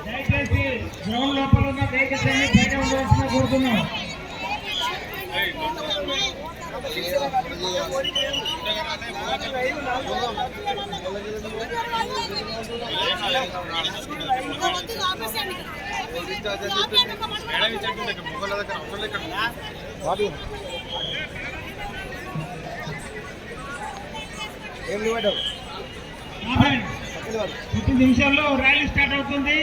దయచేసి గ్రౌండ్ లోపల ఉన్న వెహికల్స్ అన్ని బయట ఉండవలసిన కోరుతున్నాం. కొద్ది నిమిషాల్లో ర్యాలీ స్టార్ట్ అవుతుంది.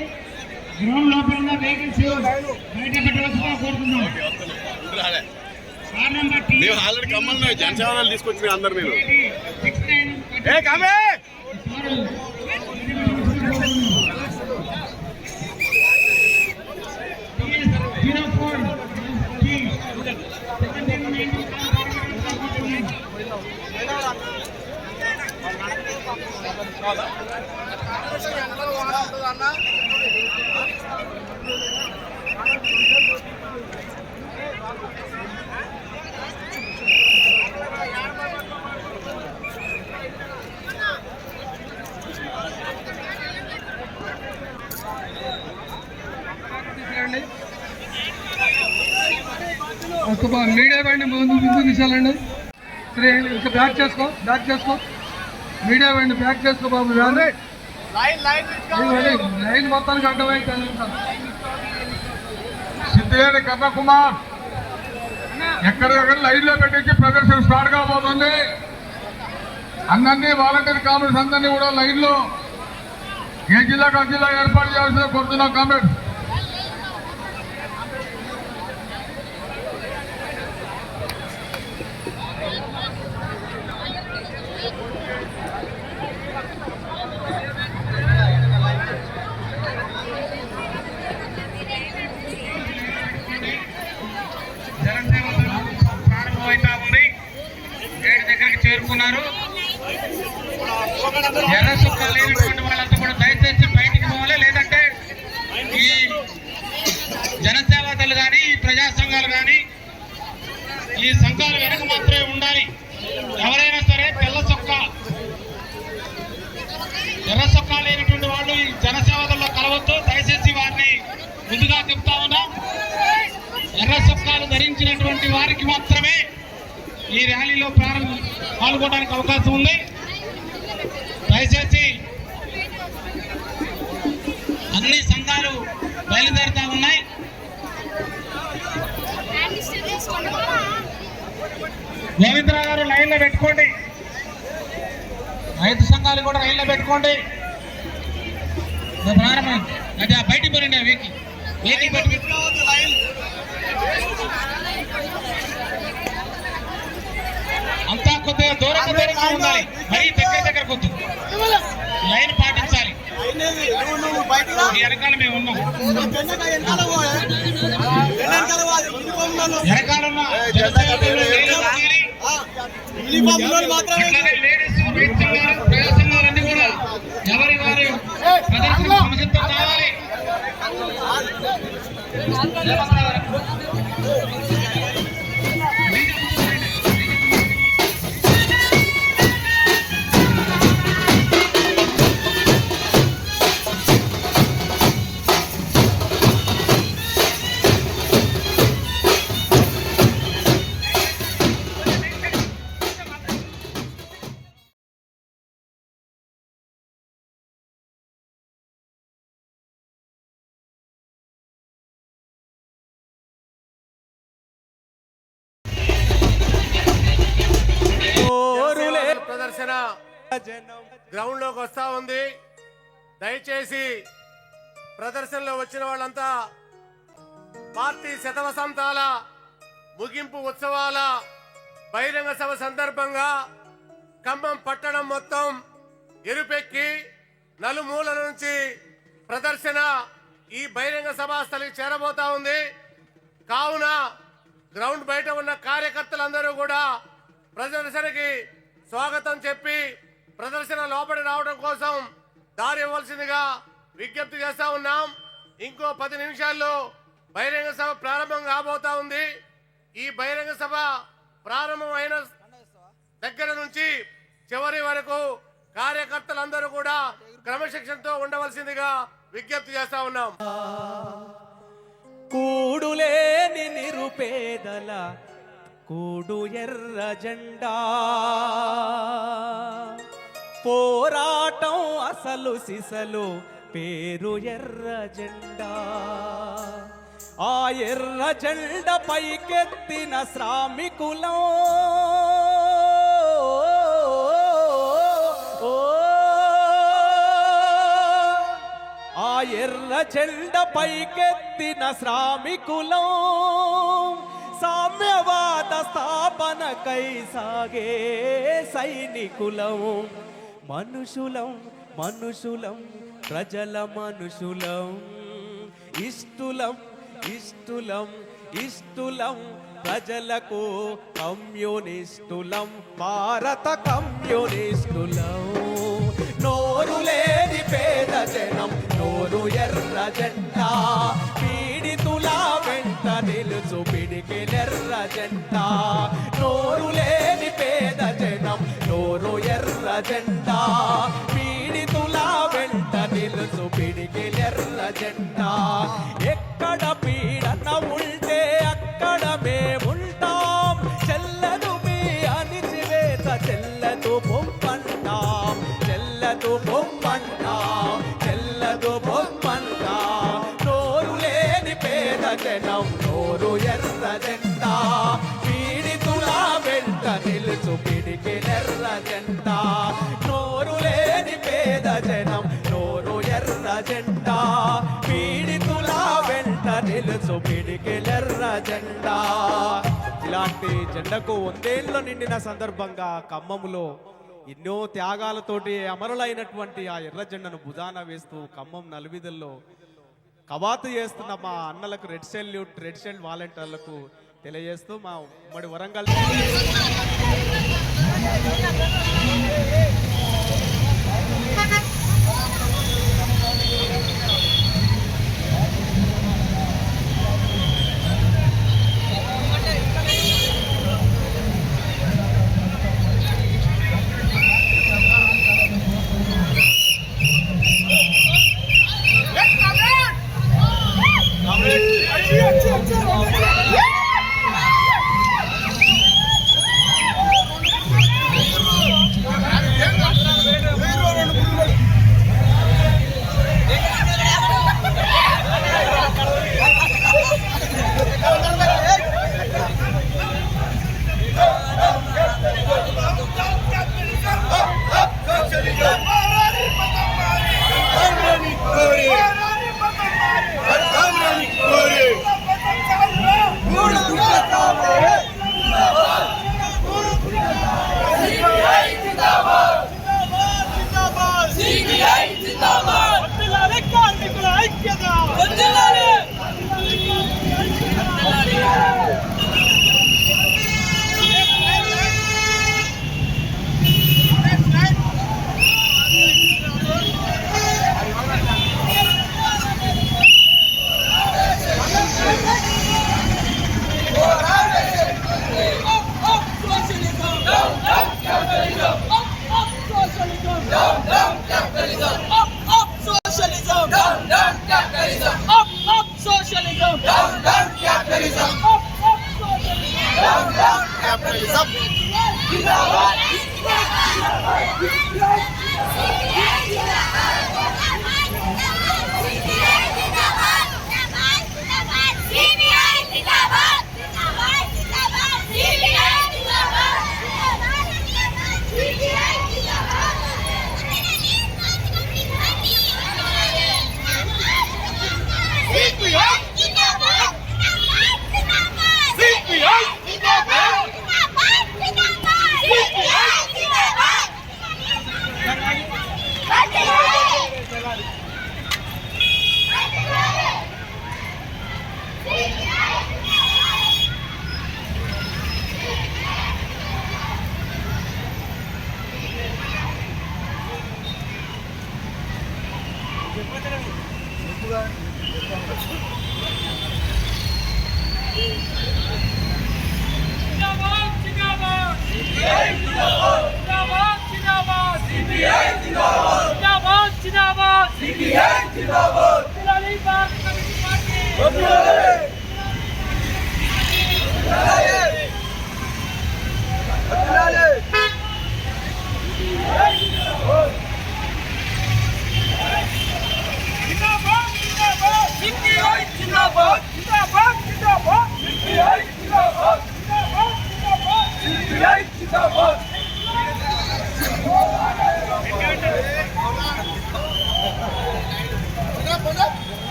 గ్రౌండ్ లోపల ఉన్న వెహికల్స్ బయట పెట్టవలసిందిగా కోరుతున్నాం. జనసేవలు తీసుకొచ్చి అందరు మీరు మీడియా బండి ముందు తీసాలండి. ఇంకా బ్యాక్ చేసుకో మీడియా బండి బ్యాక్ చేసుకో బాబు. లైన్ మొత్తానికి అడ్డమైతే సిద్ధిలేని కన్నకుమార్ ఎక్కడికక్కడ లైన్ లో పెట్టించి ప్రదర్శన స్టార్ట్ కాబోతుంది. అందరినీ వాలంటీర్ కామెంట్స్ అందరినీ కూడా లైన్ లో ఏ జిల్లాకు ఆ జిల్లా ఏర్పాటు చేయాల్సిన కోరుతున్నాం. కామెంట్స్ చేరుకున్నారు. ఎర్ర సుక్క లేనటువంటి వాళ్ళంతా కూడా దయచేసి బయటికి పోవాలి. లేదంటే ఈ జనసేవతలు కానీ ఈ ప్రజా సంఘాలు కానీ ఈ సంఘాలు వెనక మాత్రమే ఉండాలి. ఎవరైనా సరే తెల్ల సొక్క ఎర్ర సొక్క లేనటువంటి వాళ్ళు ఈ జనసేవతల్లో కలవద్దు. దయచేసి వారిని ముందుగా చెప్తా ఉన్నాం. ఎర్ర సొక్కాలు ధరించినటువంటి వారికి మాత్రమే ఈ ర్యాలీలో పాల్గొనడానికి అవకాశం ఉంది. దయచేసి అన్ని సంఘాలు బయలుదేరుతా ఉన్నాయి. గోవిందరావు గారు లైన్లో పెట్టుకోండి. 5 సంఘాలు కూడా లైన్లో పెట్టుకోండి. ప్రారంభమైంది. అది బయటికి పోరండి. ఆ వేకి పెట్టి అంతా కొద్దిగా దూరంగా ఉండాలి. మరీ దగ్గర కొద్దు లైన్ పాటించాలి. వెనకాల మేము ఉన్నాం. వెనకాల ఉన్న ప్రయాసంగాలన్నీ కూడా ఎవరి వారి ప్రదర్శన సమస్యతో కావాలి. ఎత్తున గ్రౌండ్ లోకి వస్తా ఉంది. దయచేసి ప్రదర్శనలో వచ్చిన వాళ్ళంతా పార్టీ శతవసంతాల ముగింపు ఉత్సవాల బహిరంగ సభ సందర్భంగా ఖమ్మం పట్టణం మొత్తం ఎరుపెక్కి నలుమూలల నుంచి ప్రదర్శన ఈ బహిరంగ సభా స్థలికి చేరబోతా ఉంది. కావున గ్రౌండ్ బయట ఉన్న కార్యకర్తలందరూ కూడా ప్రదర్శనకి స్వాగతం చెప్పి ప్రదర్శన లోపలి రావడం కోసం దారి ఇవ్వాల్సిందిగా విజ్ఞప్తి చేస్తా ఉన్నాం. ఇంకో 10 నిమిషాల్లో బహిరంగ సభ ప్రారంభం కాబోతా ఉంది. ఈ బహిరంగ సభ ప్రారంభమైన దగ్గర నుంచి చివరి వరకు కార్యకర్తలందరూ కూడా క్రమశిక్షణతో ఉండవలసిందిగా విజ్ఞప్తి చేస్తా ఉన్నాం. కూడులేని నిరుపేదల కూడు ఎర్ర జెండా, పోరాటం అసలు సిసలు పేరు ఎర్ర జెండా. ఆ ఎర్ర జెండ పైకెత్తిన శ్రామికులం ఆ ఎర్ర జెండ పైకెత్తిన శ్రామికులం, సామ్యవాద స్థాపనకై సాగే సైనికులం. మనుషులం మనుషులం ప్రజల మనుషులం, ఇష్టులం ఇష్టులం ఇష్టులం ప్రజలకు కమ్యూనిస్టులం, భారత కమ్యూనిస్టులం. నోరు లేని పేద జనం నోరు ఎర్ర జెండా, పీడితుల వెంట నిలుచు పిడికిలెర్ర జెండా. నోరు లేని పేద జనం నోరు ఎర్ర జెండా, పీడితుల వెంట నిలుచు పిడికిలెర్ర జెండా. ఎక్కడ పీడన ఉంటే అక్కడ మేముంటాం, చెల్లదు మీ అణిచివేత చెల్లదు బొమ్మంటాం, చెల్లదు బొమ్మంటాం, చెల్లదు బొమ్మంటాం. నోరు లేని పేద జనం నోరు ఎర్ర జెండా, పీడితుల వెంట నిలుచు పిడికిలెర్ర జెండా. నోరు లేని పేద జనం నోరు ఎర్ర జెండా, పీడితుల వెంట నిలుచు పిడికిలెర్ర జెండా. ఇలాంటి జెండకు 100 ఏళ్ళు నిండిన సందర్భంగా ఖమ్మంలో ఎన్నో త్యాగాలతోటి అమరులైనటువంటి ఆ ఎర్ర జెండను భుజాన వేస్తూ ఖమ్మం నలువీధుల్లో కవాతు చేస్తున్న మా అన్నలకు రెడ్ సెల్యూట్ వాలంటీర్లకు తెలియజేస్తూ మా ఉమ్మడి వరంగల్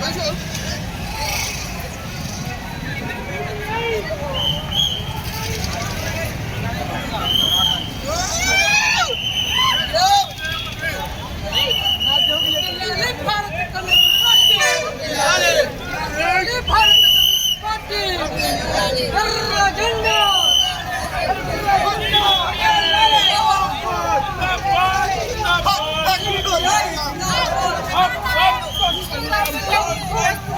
Let's go!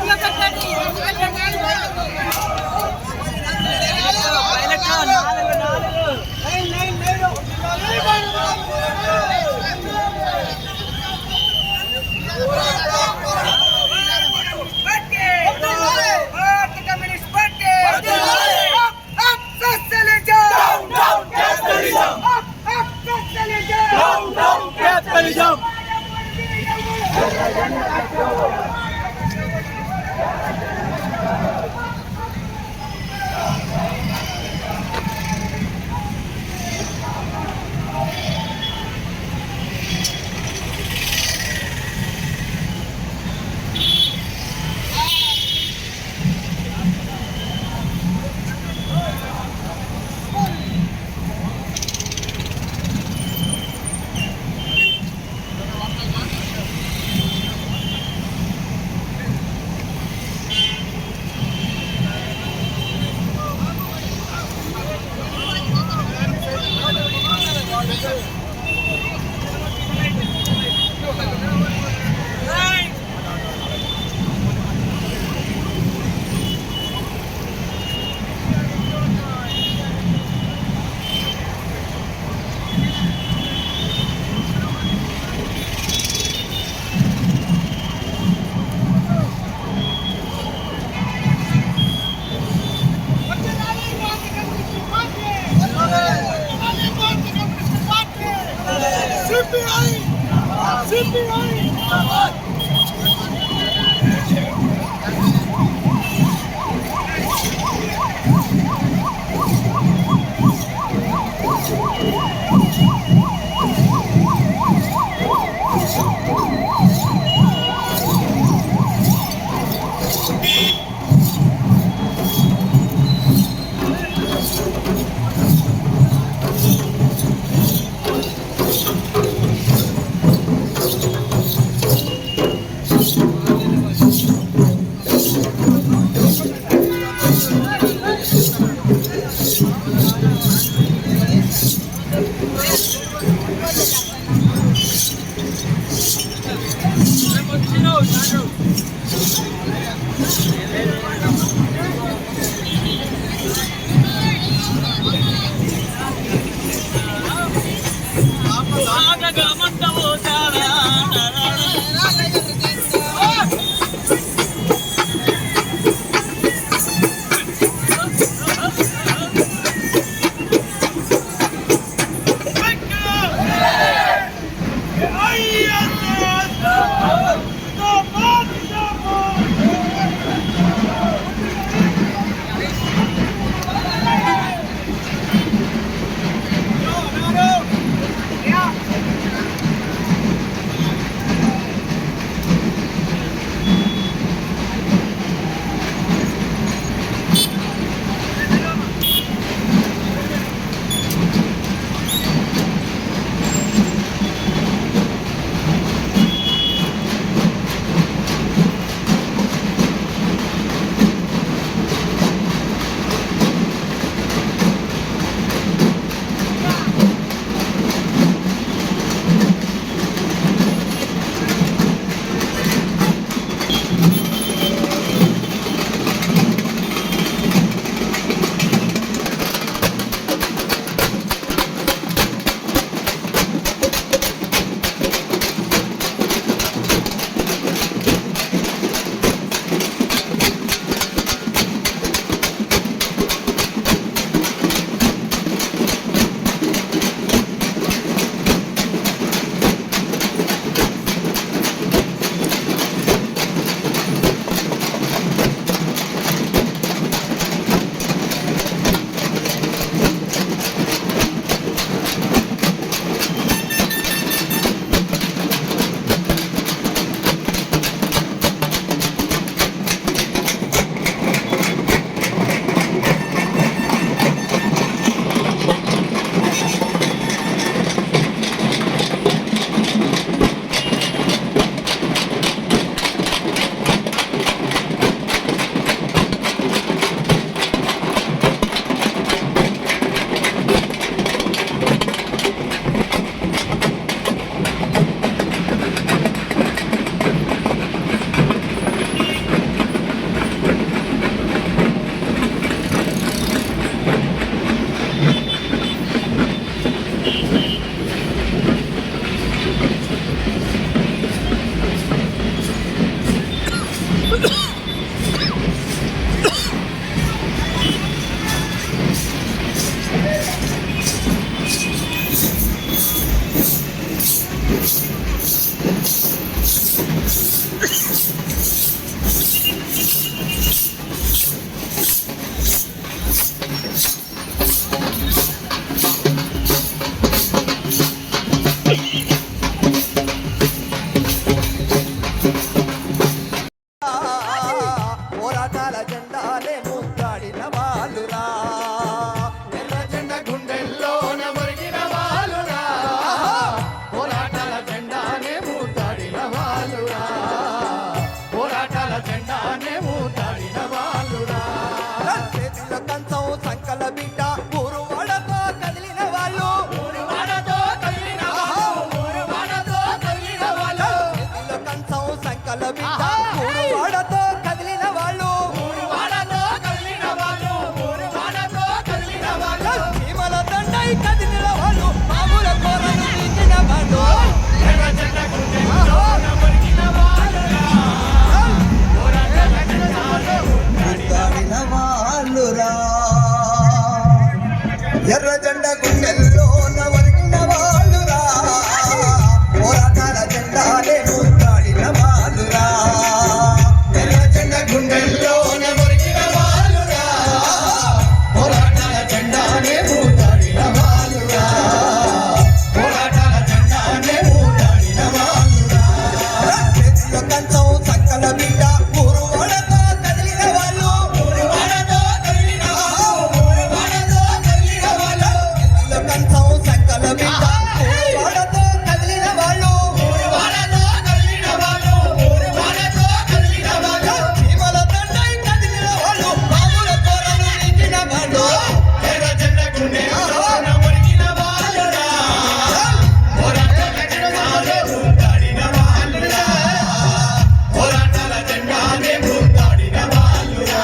జెండానే ఊతాడిన వాళ్ళురా. చేతుల కంచం సంకల బిడ్డ ఊరు వాడతో కదిలిన వాళ్ళు ఊరువాడతో కదిలిన వాళ్ళు, ఊరువాడతో కదిలిన వాళ్ళు, చేతుల కంచం సంకల బిడ్డ ఊరు వాడతో కదిలిన వాళ్ళు ఊరువాడతో కదిలిన వాళ్ళు, ఊరువాడతో కదిలిన వాళ్ళు. చీమల దండై కదిలిన వాళ్ళు మామూల కోరలు తీసిన వాళ్ళు ఎర్ర జెండ గుండెల్లోన ఒరిగిన వాళ్ళురా. పోరాట లక్ష్యాలు ముద్దాడిన వాళ్ళురా. ఎర్ర జెండ గుండెల్లోన ఒరిగిన వాళ్ళురా. పోరాటాల జెండాలే ముద్దాడిన వాళ్ళురా. ఎర్ర జెండ గుండెల్లోన ఒరిగిన వాళ్ళురా. పోరాటాల జెండాలే ముద్దాడిన వాళ్ళురా. పోరాటాల జెండాలే ముద్దాడిన వాళ్ళురా. చేతిలో కంచం సక్కల బిడ్డ ఊరు వాడతో కదిలిన వాళ్ళు ఊరువాడతో కదిలిన వాళ్ళు, ఊరువాడతో కదిలిన వాళ్ళు. చేతిలో కంచం సక్కల బిడ్డ ఊరు వాడతో కదిలిన వాళ్ళు ఊరువాడతో కదిలిన వాళ్ళు, ఊరువాడతో కదిలిన వాళ్ళు. చీమల దండై కదిలిన వాళ్ళు మామూల కోరలు నిండిన వాళ్ళు ఎర్ర జెండ గుండెల్లోన ఒరిగిన వాళ్ళురా. పోరాట లక్ష్యాలు ఊతాడిన వాళ్ళురా. పోరాటాల జెండానే ఊతాడిన వాళ్ళురా.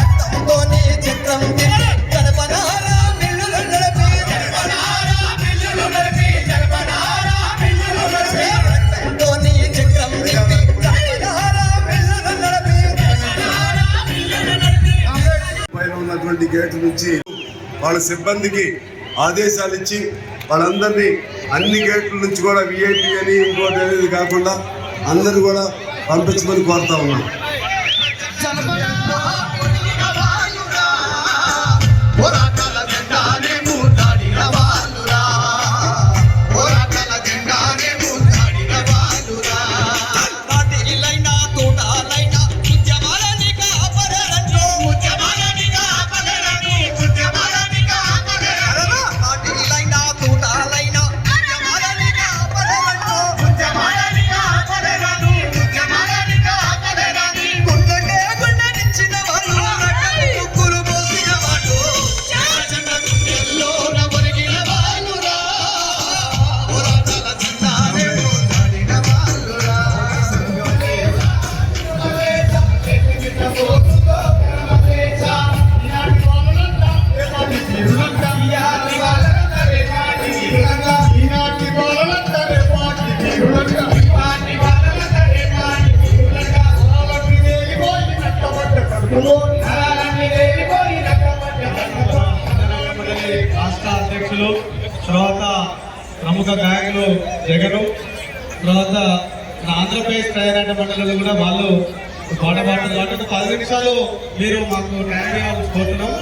రక్తంతోనే చక్రం తిప్పి జనపనారా మిల్లులు నడిపి జనపనారా బిల్లులు నడిపి, జనపనారా బిల్లులు నడిపి, రక్తంతోనే చక్రం తిప్పి జనపనారా మిల్లులు నడిపి పైన ఉన్నటువంటి గేట్ల నుంచి వాళ్ళ సిబ్బందికి ఆదేశాలు ఇచ్చి వాళ్ళందరినీ అన్ని గేట్ల నుంచి కూడా విఐపి అని ఇంకోటి అనేది కాకుండా అందరూ కూడా పంపించమని కోరుతా ఉన్నాం. పోరాటాల జెండానే మూటాడిన వాళ్ళురా. పోరాటాల జెండానే మూటాడిన వాళ్ళురా. పార్టీలైనా తోటాలైనా ఉద్యమాలని కాపాడారంటూ ఉద్యమాలని కాపాడారని ఉద్యమాలని కాపాడారని పార్టీలైనా తోటాలైనా ఉద్యమాలని కాపాడారంటూ ఉద్యమాలని కాపాడారని ఉద్యమాలని కాపాడారని గుండెకే గుండెనిచ్చిన వాళ్ళు రక్తపు ముక్కులు పోసిన వాళ్ళు జెండ గుండెల్లోన ఒరిగిన వాళ్ళురా. పోరాటాల జెండానే మూటాడిన వాళ్ళురా. రాష్ట్ర అధ్యక్షులు, తర్వాత ప్రముఖ గాయకులు జగను, తర్వాత మన ఆంధ్రప్రదేశ్ ప్రయాణ మండలిలో కూడా వాళ్ళు పాట పాడుతున్నారు కాబట్టి ఒక 10 నిమిషాలు మీరు మాకు టైం ఇవ్వాలని కోరుతున్నాం.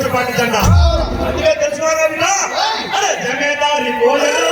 కమ్యూనిస్ట్ పార్టీ జెండా. అందుకే తెలుసుకోవాలా బిడ్డా? అరే జమేదారి భోజనం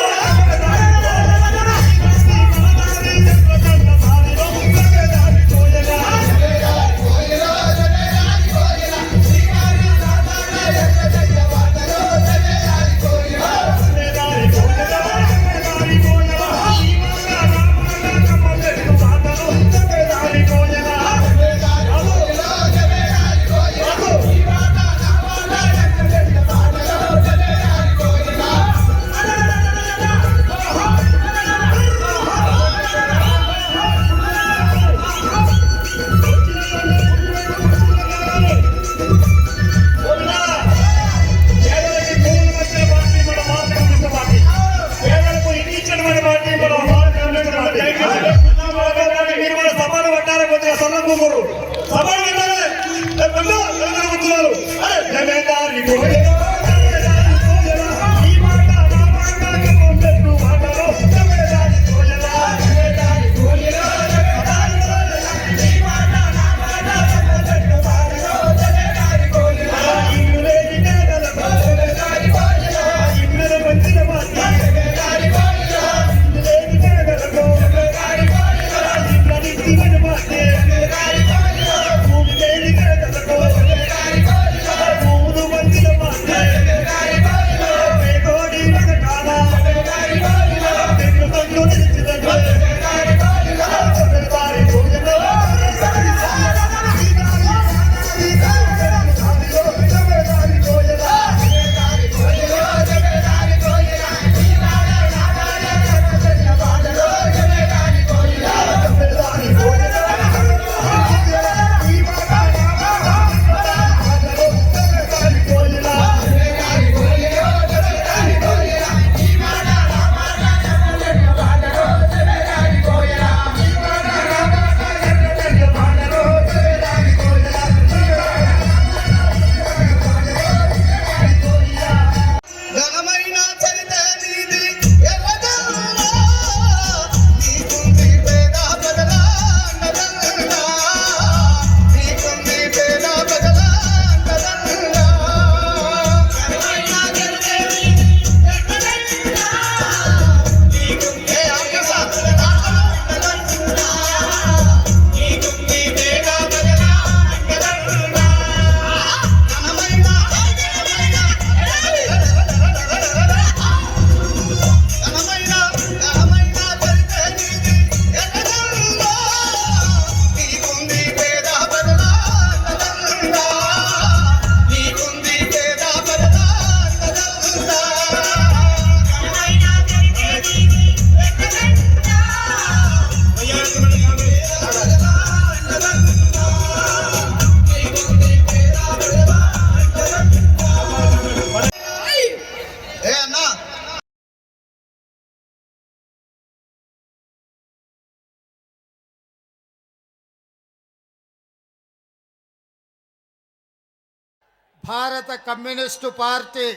భారత కమ్యూనిస్టు పార్టీ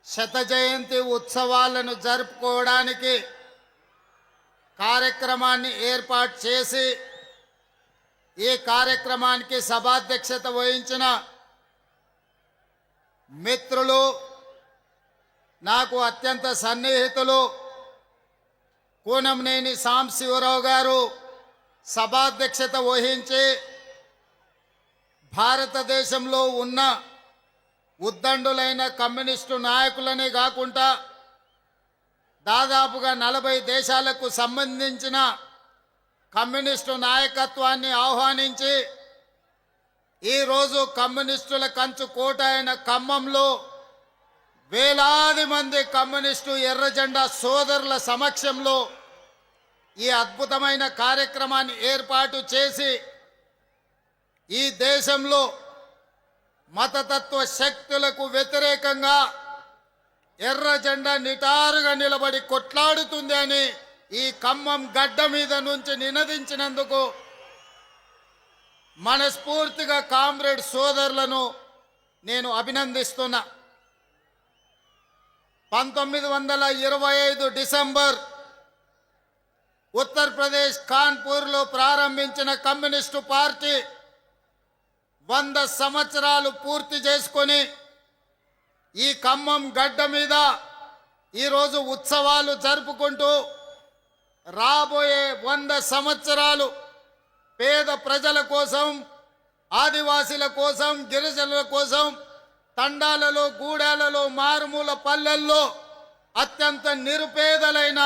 శత జయంతి ఉత్సవాలను జరుపుకోవడానికి కార్యక్రమాన్ని ఏర్పాటు చేసి ఈ కార్యక్రమానికి సభాధ్యక్షత వహించిన మిత్రులు, నాకు అత్యంత సన్నిహితులు కూనంనేని సాంబశివరావు గారు సభాధ్యక్షత వహించి భారతదేశంలో ఉన్న ఉద్దండులైన కమ్యూనిస్టు నాయకులనే కాకుండా దాదాపుగా 40 దేశాలకు సంబంధించిన కమ్యూనిస్టు నాయకత్వాన్ని ఆహ్వానించి ఈరోజు కమ్యూనిస్టుల కంచు కోట అయిన ఖమ్మంలో వేలాది మంది కమ్యూనిస్టు ఎర్రజెండా సోదరుల సమక్షంలో ఈ అద్భుతమైన కార్యక్రమాన్ని ఏర్పాటు చేసి ఈ దేశంలో మతతత్వ శక్తులకు వ్యతిరేకంగా ఎర్ర జెండా నిటారుగా నిలబడి కొట్లాడుతుంది అని ఈ ఖమ్మం గడ్డ మీద నుంచి నినదించినందుకు మనస్ఫూర్తిగా కామ్రేడ్ సోదరులను నేను అభినందిస్తున్నా. 1925 డిసెంబర్ ఉత్తరప్రదేశ్ కాన్పూర్లో ప్రారంభించిన కమ్యూనిస్టు పార్టీ 100 సంవత్సరాలు పూర్తి చేసుకొని ఈ ఖమ్మం గడ్డ మీద ఈరోజు ఉత్సవాలు జరుపుకుంటూ రాబోయే 100 సంవత్సరాలు పేద ప్రజల కోసం, ఆదివాసీల కోసం, గిరిజనుల కోసం తండాలలో, గూడాలలో, మారుమూల పల్లెల్లో అత్యంత నిరుపేదలైన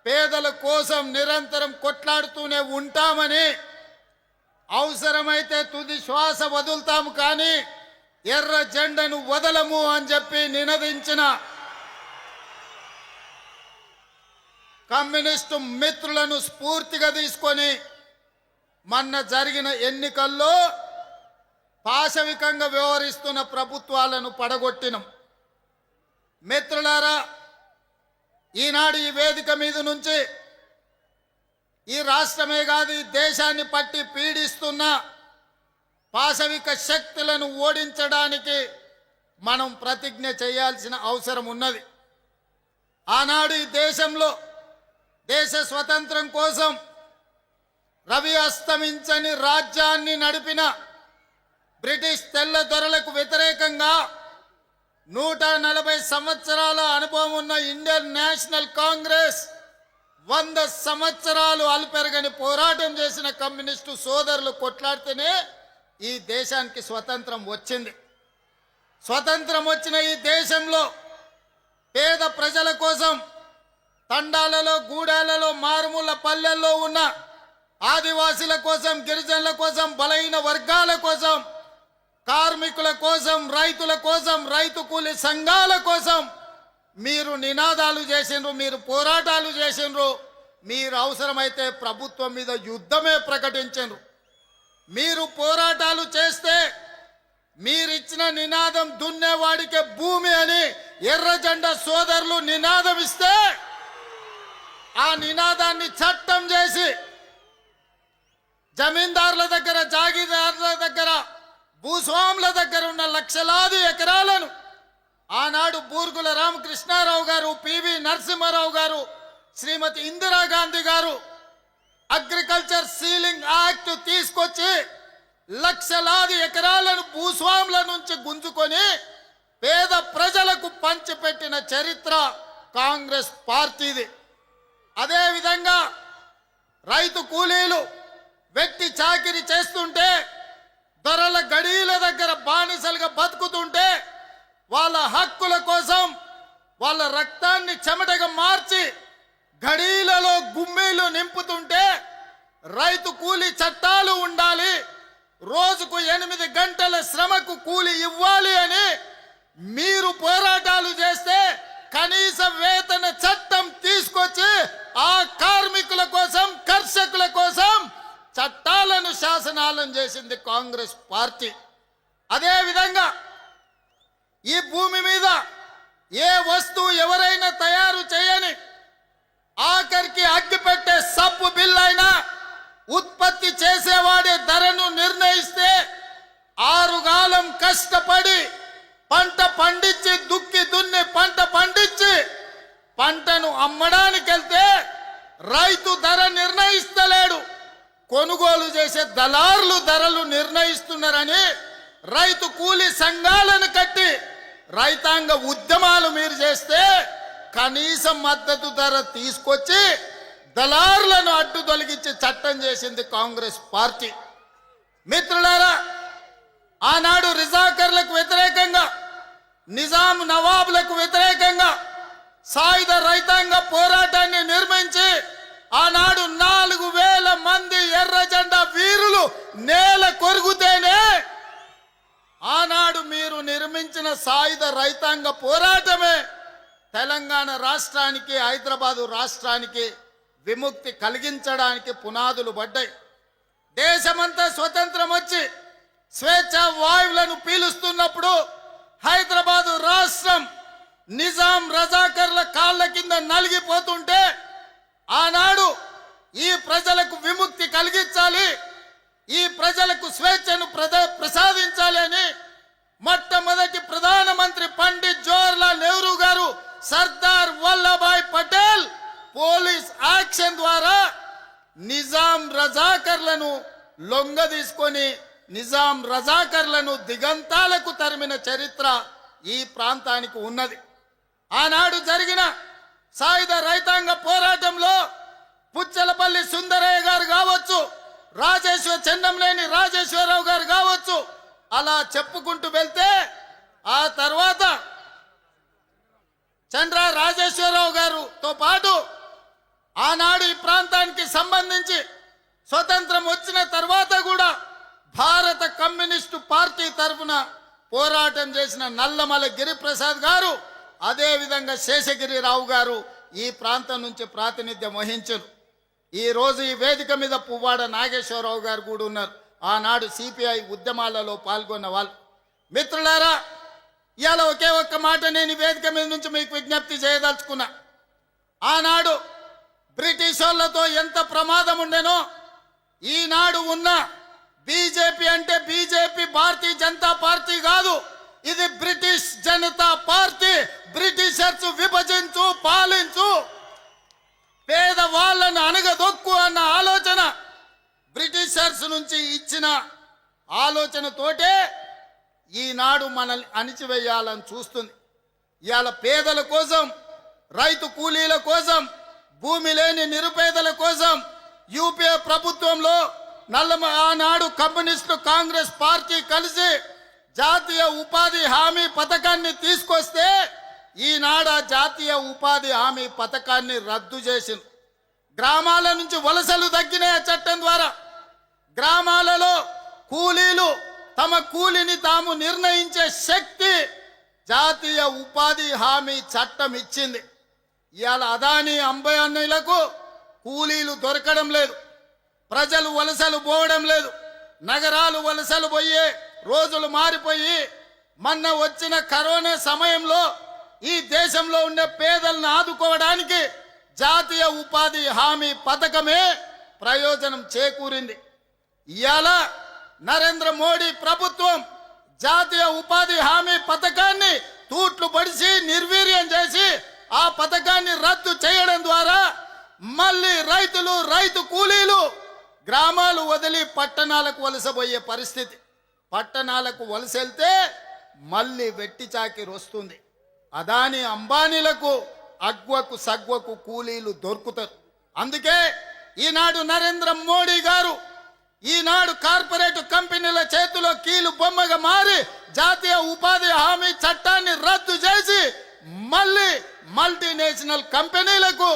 పేదల కోసం నిరంతరం కొట్లాడుతూనే ఉంటామని, అవసరమైతే తుది శ్వాస వదులుతాము కానీ ఎర్ర జెండను వదలము అని చెప్పి నినదించిన కమ్యూనిస్టు మిత్రులను స్ఫూర్తిగా తీసుకొని మొన్న జరిగిన ఎన్నికల్లో పాశవికంగా వ్యవహరిస్తున్న ప్రభుత్వాలను పడగొట్టినం. మిత్రులారా, ఈనాడు ఈ వేదిక మీద నుంచి ఈ రాష్ట్రమే కాదు ఈ దేశాన్ని పట్టి పీడిస్తున్న పాశవిక శక్తులను ఓడించడానికి మనం ప్రతిజ్ఞ చేయాల్సిన అవసరం ఉన్నది. ఆనాడు ఈ దేశంలో దేశ స్వతంత్రం కోసం రవి అస్తమించని రాజ్యాన్ని నడిపిన బ్రిటిష్ తెల్ల దొరలకు వ్యతిరేకంగా 140 సంవత్సరాల అనుభవం ఉన్న ఇండియన్ నేషనల్ కాంగ్రెస్ 100 సంవత్సరాలు అలుపెరగని పోరాటం చేసిన కమ్యూనిస్టు సోదరులు కొట్లాడితేనే ఈ దేశానికి స్వతంత్రం వచ్చింది. స్వతంత్రం వచ్చిన ఈ దేశంలో పేద ప్రజల కోసం తండాలలో, గూడాలలో, మారుమూల పల్లెల్లో ఉన్న ఆదివాసీల కోసం, గిరిజనుల కోసం, బలహీన వర్గాల కోసం, కార్మికుల కోసం, రైతుల కోసం, రైతు కూలి సంఘాల కోసం మీరు నినాదాలు చేసిండ్రు, మీరు పోరాటాలు చేసిండ్రు, మీరు అవసరమైతే ప్రభుత్వం మీద యుద్ధమే ప్రకటించండ్రు. మీరు పోరాటాలు చేస్తే మీరిచ్చిన నినాదం దున్నేవాడికే భూమి అని ఎర్ర జెండా సోదరులు నినాదం ఇస్తే ఆ నినాదాన్ని చట్టం చేసి జమీందారుల దగ్గర, జాగీదారుల దగ్గర, భూస్వాముల దగ్గర ఉన్న లక్షలాది ఎకరాలను ఆనాడు బూర్గుల రామకృష్ణారావు గారు, పివి నరసింహారావు గారు, శ్రీమతి ఇందిరాగాంధీ గారు అగ్రికల్చర్ సీలింగ్ యాక్ట్ తీసుకొచ్చి లక్షలాది ఎకరాలను భూస్వాముల నుంచి గుంజుకొని పేద ప్రజలకు పంచిపెట్టిన చరిత్ర కాంగ్రెస్ పార్టీది. అదేవిధంగా రైతు కూలీలు వెట్టి చాకిరి చేస్తుంటే, దొరల గడీల దగ్గర బానిసలుగా బతుకుతుంటే, వాళ్ళ హక్కుల కోసం వాళ్ళ రక్తాన్ని చెమటగా మార్చి గడీలలో గుమ్మీలు నింపుతుంటే రైతు కూలీ చట్టాలు ఉండాలి, రోజుకు 8 గంటల శ్రమకు కూలి ఇవ్వాలి అని మీరు పోరాటాలు చేస్తే కనీస వేతన చట్టం తీసుకొచ్చి ఆ కార్మికుల కోసం, కర్షకుల కోసం చట్టాలను, శాసనాలను చేసింది కాంగ్రెస్ పార్టీ. అదేవిధంగా ఈ భూమి మీద ఏ వస్తువు ఎవరైనా తయారు చేయని, ఆఖరికి అగ్గిపెట్టే సబ్బు బిల్లైనా ఉత్పత్తి చేసేవాడే ధరను నిర్ణయిస్తే 6 కాలం కష్టపడి పంట పండించి, దుక్కి దున్ని పంట పండించి పంటను అమ్మడానికి వెళ్తే రైతు ధర నిర్ణయిస్తలేడు, కొనుగోలు చేసే దళారులు ధరలు నిర్ణయిస్తున్నారని రైతు కూలీ సంఘాలను కట్టి రైతాంగ ఉద్యమాలు మీరు చేస్తే కనీస మద్దతు ధర తీసుకొచ్చి దళారులను అడ్డు తొలగించి చట్టం చేసింది కాంగ్రెస్ పార్టీ. మిత్రులారా, ఆనాడు రిజాకర్లకు వ్యతిరేకంగా, నిజాం నవాబులకు వ్యతిరేకంగా సాయుధ రైతాంగ పోరాటాన్ని నిర్మించి ఆనాడు 4000 మంది ఎర్ర జెండా వీరులు నేల కొరుగుతేనే ఆనాడు మీరు నిర్మించిన సాయుధ రైతాంగ పోరాటమే తెలంగాణ రాష్ట్రానికి, హైదరాబాదు రాష్ట్రానికి విముక్తి కలిగించడానికి పునాదులు పడ్డాయి. దేశమంతా స్వతంత్రం వచ్చి స్వేచ్ఛ వాయువులను పీలుస్తున్నప్పుడు హైదరాబాదు రాష్ట్రం నిజాం రజాకర్ల కాళ్ళ కింద నలిగిపోతుంటే ఆనాడు ఈ ప్రజలకు విముక్తి కలిగించాలి, ఈ ప్రజలకు స్వేచ్ఛను ప్రసాదించాలి అని మొట్టమొదటి ప్రధానమంత్రి పండిట్ జవహర్లాల్ నెహ్రూ గారు సర్దార్ వల్లభాయ్ పటేల్ పోలీస్ యాక్షన్ ద్వారా నిజాం రజాకర్లను లొంగ తీసుకొని నిజాం రజాకర్లను దిగంతాలకు తరిమిన చరిత్ర ఈ ప్రాంతానికి ఉన్నది. ఆనాడు జరిగిన సాయుధ రైతాంగ పోరాటంలో పుచ్చలపల్లి సుందరయ్య గారు కావచ్చు, చెన్నంలేని రాజేశ్వరరావు గారు కావచ్చు, అలా చెప్పుకుంటూ వెళ్తే ఆ తర్వాత చంద్ర రాజేశ్వరరావు గారుతో పాటు ఆనాడు ఈ ప్రాంతానికి సంబంధించి స్వతంత్రం వచ్చిన తర్వాత కూడా భారత కమ్యూనిస్టు పార్టీ తరఫున పోరాటం చేసిన నల్లమల గిరిప్రసాద్ గారు, అదేవిధంగా శేషగిరిరావు గారు ఈ ప్రాంతం నుంచి ప్రాతినిధ్యం వహించారు. ఈ రోజు ఈ వేదిక మీద పువ్వాడ నాగేశ్వరరావు గారు కూడా ఉన్నారు. ఆనాడు సిపిఐ ఉద్యమాలలో పాల్గొన్న వాళ్ళు. మిత్రులారా, ఇవాళ ఒకే ఒక్క మాట నేను ఈ వేదిక మీద నుంచి మీకు విజ్ఞప్తి చేయదలుచుకున్నా. ఆనాడు బ్రిటిష్ వాళ్ళతో ఎంత ప్రమాదం ఉండేనో ఈనాడు ఉన్న బీజేపీ అంటే బీజేపీ భారతీయ జనతా పార్టీ కాదు, ఇది బ్రిటిష్ జనతా పార్టీ. బ్రిటిషర్స్ విభజించు, పాలించు, పేదవాళ్ళను అనగదొక్కు అన్న ఆలోచన బ్రిటిషర్స్ నుంచి ఇచ్చిన ఆలోచనతోటే ఈనాడు మనల్ని అణిచివేయాలని చూస్తుంది. ఇవాళ పేదల కోసం, రైతు కూలీల కోసం, భూమి లేని నిరుపేదల కోసం యూపీఏ ప్రభుత్వంలో ఆనాడు కమ్యూనిస్టు కాంగ్రెస్ పార్టీ కలిసి జాతీయ ఉపాధి హామీ పథకాన్ని తీసుకొస్తే ఈనాడు ఆ జాతీయ ఉపాధి హామీ పథకాన్ని రద్దు చేసింది. గ్రామాల నుంచి వలసలు తగ్గిన చట్టం ద్వారా గ్రామాలలో కూలీలు తమ కూలిని తాము నిర్ణయించే శక్తి జాతీయ ఉపాధి హామీ చట్టం ఇచ్చింది. ఇవాళ అదానీ అంబానీలకు కూలీలు దొరకడం లేదు, ప్రజలు వలసలు పోవడం లేదు, నగరాలు వలసలు పోయే రోజులు మారిపోయి మొన్న వచ్చిన కరోనా సమయంలో ఈ దేశంలో ఉండే పేదలను ఆదుకోవడానికి జాతీయ ఉపాధి హామీ పథకమే ప్రయోజనం చేకూరింది. ఇవాళ నరేంద్ర మోడీ ప్రభుత్వం జాతీయ ఉపాధి హామీ పథకాన్ని తూట్లు పడిచి నిర్వీర్యం చేసి ఆ పథకాన్ని రద్దు చేయడం ద్వారా మళ్ళీ రైతులు, రైతు కూలీలు గ్రామాలు వదిలి పట్టణాలకు వలసపోయే పరిస్థితి. పట్టణాలకు వలస వెళ్తే మళ్ళీ వెట్టి చాకిరి వస్తుంది. అదాని అంబానీలకు అగ్వకు సగ్వకు కూలీలు దొరుకుతారు. అందుకే ఈనాడు నరేంద్ర మోడీ గారు ఈనాడు కార్పొరేట్ కంపెనీల చేతిలో కీలు బొమ్మగా మారి జాతీయ ఉపాధి హామీ చట్టాన్ని రద్దు చేసి మళ్ళీ మల్టీనేషనల్ కంపెనీలకు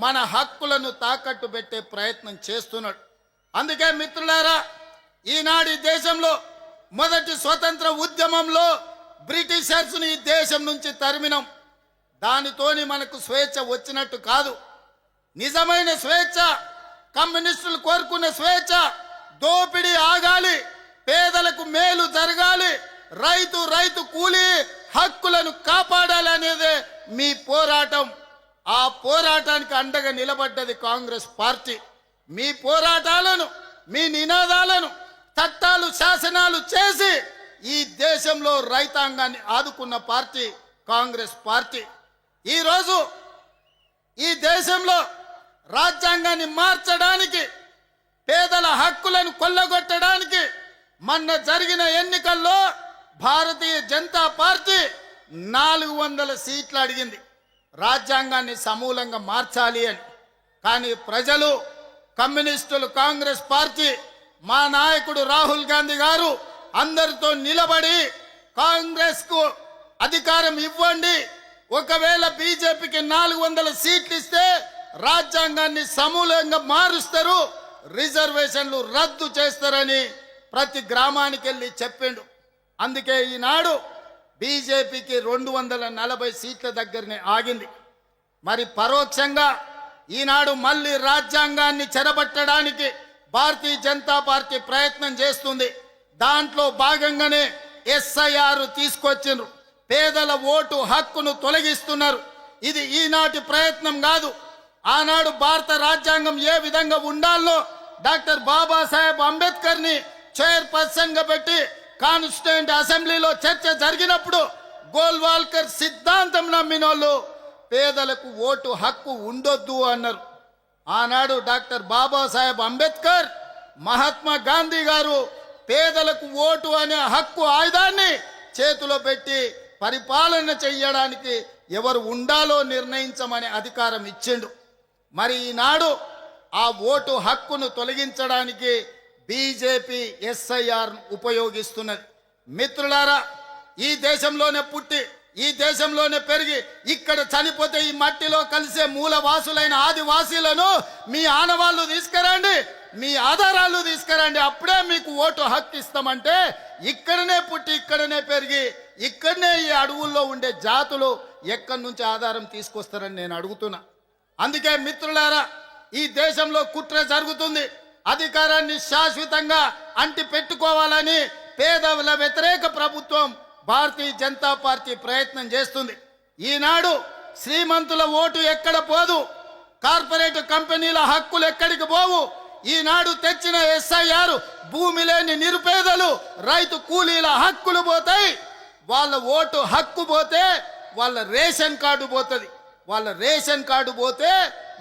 మన హక్కులను తాకట్టు పెట్టే ప్రయత్నం చేస్తున్నాడు. అందుకే మిత్రులారా, ఈనాడు దేశంలో మొదటి స్వతంత్ర ఉద్యమంలో బ్రిటిషర్స్ని ఈ దేశం నుంచి తరిమినాం. దానితోని మనకు స్వేచ్ఛ వచ్చినట్టు కాదు. నిజమైన స్వేచ్ఛ, కమ్యూనిస్టులు కోరుకున్న స్వేచ్ఛ, దోపిడీ ఆగాలి, పేదలకు మేలు జరగాలి, రైతు కూలీ హక్కులను కాపాడాలి అనేదే మీ పోరాటం. ఆ పోరాటానికి అండగా నిలబడ్డది కాంగ్రెస్ పార్టీ. మీ పోరాటాలను, మీ నినాదాలను చట్టాలు, శాసనాలు చేసి ఈ దేశంలో రైతాంగాన్ని ఆదుకున్న పార్టీ కాంగ్రెస్ పార్టీ. ఈరోజు ఈ దేశంలో రాజ్యాంగాన్ని మార్చడానికి, పేదల హక్కులను కొల్లగొట్టడానికి మొన్న జరిగిన ఎన్నికల్లో భారతీయ జనతా పార్టీ 400 సీట్లు అడిగింది రాజ్యాంగాన్ని సమూలంగా మార్చాలి అని. కానీ ప్రజలు, కమ్యూనిస్టులు, కాంగ్రెస్ పార్టీ, మా నాయకుడు రాహుల్ గాంధీ గారు అందరితో నిలబడి కాంగ్రెస్కు అధికారం ఇవ్వండి, ఒకవేళ బీజేపీకి 400 సీట్లు ఇస్తే రాజ్యాంగాన్ని సమూలంగా మారుస్తారు, రిజర్వేషన్లు రద్దు చేస్తారని ప్రతి గ్రామానికి వెళ్ళి చెప్పిండు. అందుకే ఈనాడు బీజేపీకి 240 సీట్ల దగ్గరనే ఆగింది. మరి పరోక్షంగా ఈనాడు మళ్ళీ రాజ్యాంగాన్ని చెరబట్టడానికి భారతీయ జనతా పార్టీ ప్రయత్నం చేస్తుంది. దాంట్లో భాగంగానే ఎస్ఐఆర్ తీసుకొచ్చిండ్రు, పేదల ఓటు హక్కును తొలగిస్తున్నారు. ఇది ఈనాటి ప్రయత్నం కాదు. ఆనాడు భారత రాజ్యాంగం ఏ విధంగా ఉండాలో డాక్టర్ బాబాసాహెబ్ అంబేద్కర్ని చైర్పర్సన్ గా పెట్టి కాన్స్టిట్యూయెంట్ అసెంబ్లీలో చర్చ జరిగినప్పుడు గోల్వాల్కర్ సిద్ధాంతం నమ్మినోళ్ళు పేదలకు ఓటు హక్కు ఉండొద్దు అన్నారు. ఆనాడు డాక్టర్ బాబాసాహెబ్ అంబేద్కర్, మహాత్మా గాంధీ గారు పేదలకు ఓటు అనే హక్కు ఆయుధాన్ని చేతిలో పెట్టి పరిపాలన చెయ్యడానికి ఎవరు ఉండాలో నిర్ణయించమనే అధికారం ఇచ్చిండు. మరి ఈనాడు ఆ ఓటు హక్కును తొలగించడానికి బీజేపీ ఎస్ఐఆర్ ఉపయోగిస్తున్నది. మిత్రులారా, ఈ దేశంలోనే పుట్టి ఈ దేశంలోనే పెరిగి ఇక్కడ చనిపోతే ఈ మట్టిలో కలిసే మూలవాసులైన ఆదివాసీలను మీ ఆనవాళ్ళు తీసుకురండి, మీ ఆధారాలు తీసుకురండి, అప్పుడే మీకు ఓటు హక్కు ఇస్తామంటే ఇక్కడనే పుట్టి ఇక్కడనే పెరిగి ఇక్కడనే ఈ అడవుల్లో ఉండే జాతులు ఎక్కడి నుంచి ఆధారం తీసుకొస్తారని నేను అడుగుతున్నా. అందుకే మిత్రులారా, ఈ దేశంలో కుట్ర జరుగుతుంది. అధికారాన్ని శాశ్వతంగా అంటి పెట్టుకోవాలని పేదల వ్యతిరేక ప్రభుత్వం భారతీయ జనతా పార్టీ ప్రయత్నం చేస్తుంది. ఈనాడు శ్రీమంతుల ఓటు ఎక్కడ పోదు, కార్పొరేట్ కంపెనీల హక్కులు ఎక్కడికి పోవు. ఈనాడు తెచ్చిన ఎస్ఐఆర్ భూమి లేని నిరుపేదలు రైతు కూలీల హక్కులు పోతాయి. వాళ్ళ ఓటు హక్కు పోతే వాళ్ళ రేషన్ కార్డు పోతుంది. వాళ్ళ రేషన్ కార్డు పోతే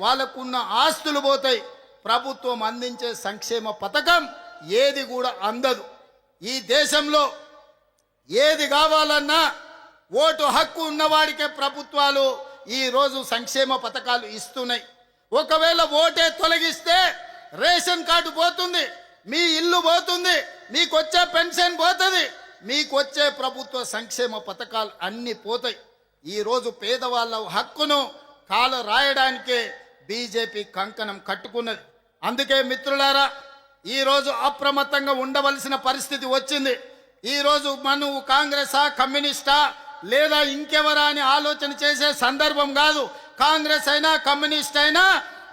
వాళ్ళకున్న ఆస్తులు పోతాయి. ప్రభుత్వం అందించే సంక్షేమ పథకం ఏది కూడా అందదు. ఈ దేశంలో ఏది కావాలన్నా ఓటు హక్కు ఉన్నవాడికే ప్రభుత్వాలు ఈరోజు సంక్షేమ పథకాలు ఇస్తున్నాయి. ఒకవేళ ఓటే తొలగిస్తే రేషన్ కార్డు పోతుంది, మీ ఇల్లు పోతుంది, మీకు వచ్చే పెన్షన్ పోతుంది, మీకు వచ్చే ప్రభుత్వ సంక్షేమ పథకాలు అన్నీ పోతాయి. ఈరోజు పేదవాళ్ళ హక్కును కాల రాయడానికే బీజేపీ కంకణం కట్టుకున్నది. అందుకే మిత్రులారా, ఈరోజు అప్రమత్తంగా ఉండవలసిన పరిస్థితి వచ్చింది. ఈరోజు మనం కాంగ్రెసా కమ్యూనిస్టా లేదా ఇంకెవరా అని ఆలోచన చేసే సందర్భం కాదు. కాంగ్రెస్ అయినా కమ్యూనిస్ట్ అయినా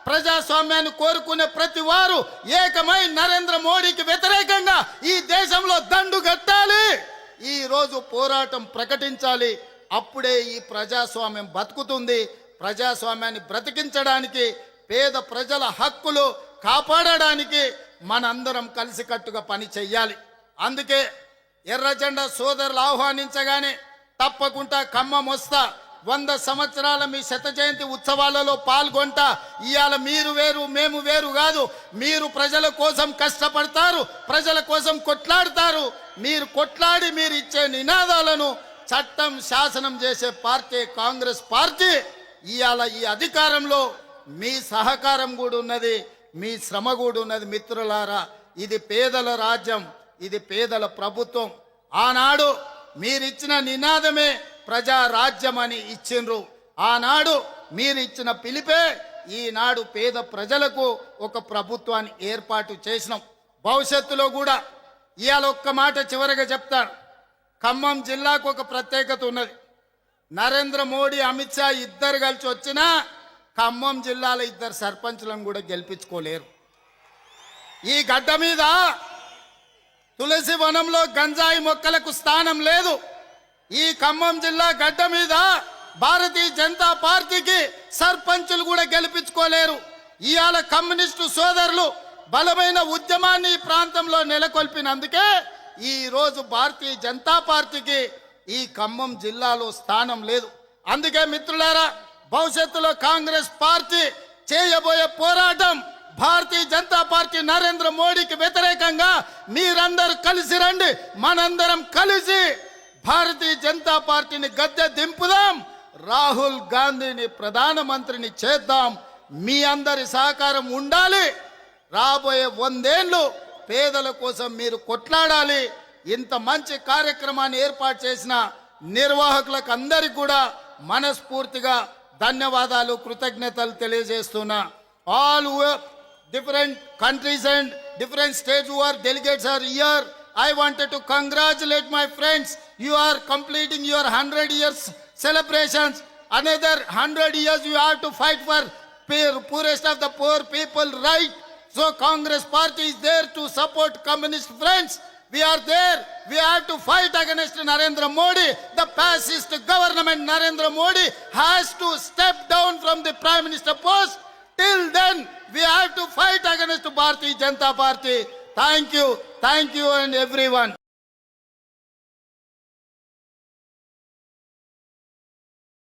ప్రజాస్వామ్యాన్ని కోరుకునే ప్రతి వారు ఏకమై నరేంద్ర మోడీకి వ్యతిరేకంగా ఈ దేశంలో దండు కట్టాలి. ఈ రోజు పోరాటం ప్రకటించాలి. అప్పుడే ఈ ప్రజాస్వామ్యం బతుకుతుంది. ప్రజాస్వామ్యాన్ని బ్రతికించడానికి, పేద ప్రజల హక్కులు కాపాడడానికి మనందరం కలిసికట్టుగా పని చెయ్యాలి. అందుకే ఎర్రజెండా సోదరులు ఆహ్వానించగానే తప్పకుండా ఖమ్మం వస్తా, 100 సంవత్సరాల మీ శత జయంతి ఉత్సవాలలో పాల్గొంటా. ఇవాళ మీరు వేరు మేము వేరు కాదు. మీరు ప్రజల కోసం కష్టపడతారు, ప్రజల కోసం కొట్లాడతారు. మీరు కొట్లాడి మీరు ఇచ్చే నినాదాలను చట్టం శాసనం చేసే పార్టీ కాంగ్రెస్ పార్టీ. ఇవాళ ఈ అధికారంలో మీ సహకారం కూడా ఉన్నది, మీ శ్రమ కూడా ఉన్నది. మిత్రులారా, ఇది పేదల రాజ్యం, ఇది పేదల ప్రభుత్వం. ఆనాడు మీరిచ్చిన నినాదమే ప్రజా రాజ్యం అని ఇచ్చిండ్రు. ఆనాడు మీరిచ్చిన పిలిపే ఈనాడు పేద ప్రజలకు ఒక ప్రభుత్వాన్ని ఏర్పాటు చేసినాం. భవిష్యత్తులో కూడా ఇవాళ ఒక్క మాట చివరిగా చెప్తాను. ఖమ్మం జిల్లాకు ఒక ప్రత్యేకత ఉన్నది. నరేంద్ర మోడీ, అమిత్ షా ఇద్దరు కలిసి వచ్చినా ఖమ్మం జిల్లాలో 2 సర్పంచులను కూడా గెలిపించుకోలేరు. ఈ గడ్డ మీద తులసి వనంలో గంజాయి మొక్కలకు స్థానం లేదు. ఈ ఖమ్మం జిల్లా గడ్డ మీద భారతీయ జనతా పార్టీకి సర్పంచులు కూడా గెలిపించుకోలేరు. ఇవాళ కమ్యూనిస్టు సోదరులు బలమైన ఉద్యమాన్ని ఈ ప్రాంతంలో నెలకొల్పినందుకే ఈ రోజు భారతీయ జనతా పార్టీకి ఈ ఖమ్మం జిల్లాలో స్థానం లేదు. అందుకే మిత్రులారా, భవిష్యత్తులో కాంగ్రెస్ పార్టీ చేయబోయే పోరాటం భారతీయ జనతా పార్టీ నరేంద్ర మోడీకి వ్యతిరేకంగా మీరందరూ కలిసి రండి. మనందరం కలిసి భారతీయ జనతా పార్టీని గద్దె దింపుదాం. రాహుల్ గాంధీని ప్రధానమంత్రిని చేద్దాం. మీ అందరి సహకారం ఉండాలి. రాబోయే 100 ఏళ్ళు పేదల కోసం మీరు కొట్లాడాలి. ఇంత మంచి కార్యక్రమాన్ని ఏర్పాటు చేసిన నిర్వాహకులకు అందరికీ కూడా మనస్ఫూర్తిగా ధన్యవాదాలు, కృతజ్ఞతలు తెలియజేస్తున్నా. All different countries and different states who are delegates are here. I wanted to congratulate my friends. You are completing your 100 years celebrations. Another 100 years you have to fight for poorest of the poor people, right? So Congress party is there to support communist friends. We are there. We have to fight against Narendra Modi. The fascist government Narendra Modi has to step down from the Prime Minister post. Till then, we have to fight against Bharatiya Janata Party. Thank you and everyone.